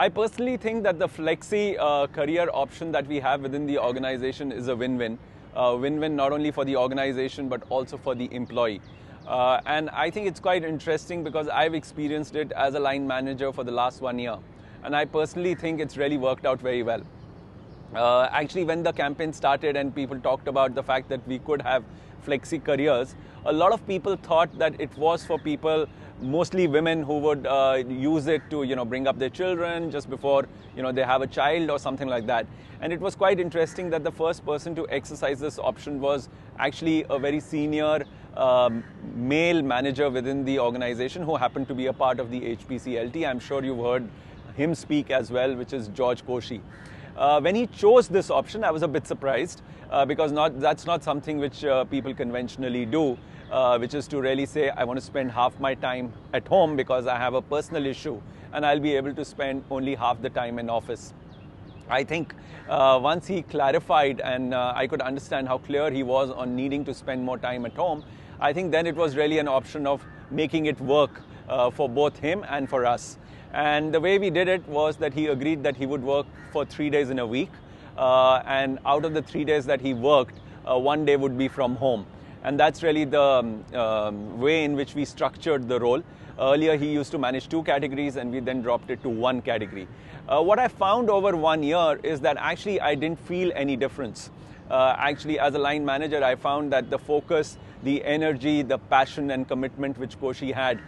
I personally think that the flexi career option that we have within the organization is a win-win. Win-win not only for the organization but also for the employee. And I think it's quite interesting because I've experienced it as a line manager for the last 1 year. And I personally think it's really worked out very well. Actually, when the campaign started and people talked about the fact that we could have flexi careers, a lot of people thought that it was for people, mostly women, who would use it to bring up their children just before they have a child or something like that. And it was quite interesting that the first person to exercise this option was actually a very senior male manager within the organization who happened to be a part of the HPCLT. I'm sure you've heard him speak as well, which is George Koshi. When he chose this option, I was a bit surprised because that's not something which people conventionally do, which is to really say, I want to spend half my time at home because I have a personal issue and I'll be able to spend only half the time in office. I think once he clarified and I could understand how clear he was on needing to spend more time at home, I think then it was really an option of making it work for both him and for us. And the way we did it was that he agreed that he would work for 3 days in a week. And out of the 3 days that he worked, 1 day would be from home. And that's really the way in which we structured the role. Earlier, he used to manage 2 categories and we then dropped it to 1 category. What I found over 1 year is that actually I didn't feel any difference. Actually, as a line manager, I found that the focus, the energy, the passion and commitment which Koshi had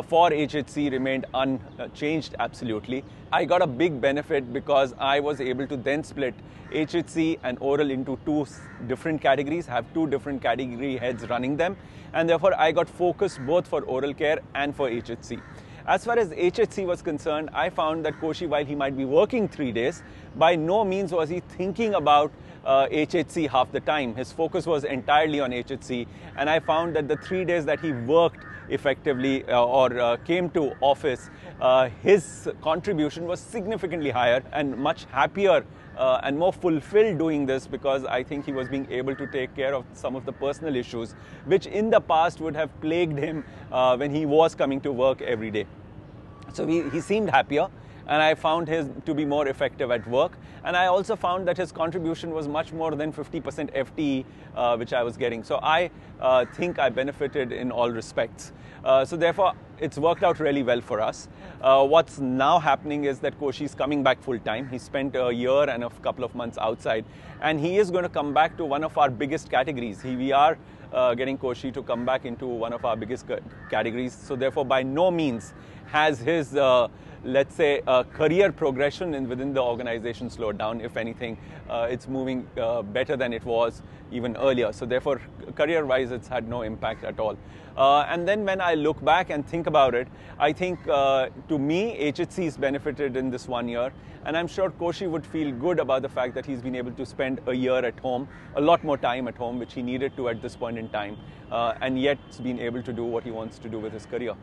for HHC remained unchanged absolutely. I got a big benefit because I was able to then split HHC and oral into 2 different categories, have 2 different category heads running them, and therefore I got focus both for oral care and for HHC. As far as HHC was concerned, I found that Koshi, while he might be working 3 days, by no means was he thinking about HHC half the time. His focus was entirely on HHC, and I found that the 3 days that he worked effectively or came to office, his contribution was significantly higher and much happier and more fulfilled doing this, because I think he was being able to take care of some of the personal issues which in the past would have plagued him when he was coming to work every day. So he seemed happier, and I found him to be more effective at work. And I also found that his contribution was much more than 50% FTE, which I was getting. So I think I benefited in all respects. So therefore, it's worked out really well for us. What's now happening is that Koshi is coming back full time. He spent a year and a couple of months outside, and he is going to come back to one of our biggest categories. We are getting Koshi to come back into one of our biggest categories. So therefore, by no means has his let's say, career progression within the organization slowed down. If anything, it's moving better than it was even earlier. So therefore, career-wise, it's had no impact at all. And then when I look back and think about it, I think to me, HHC has benefited in this 1 year. And I'm sure Koshi would feel good about the fact that he's been able to spend a year at home, a lot more time at home, which he needed to at this point in time, and yet been able to do what he wants to do with his career.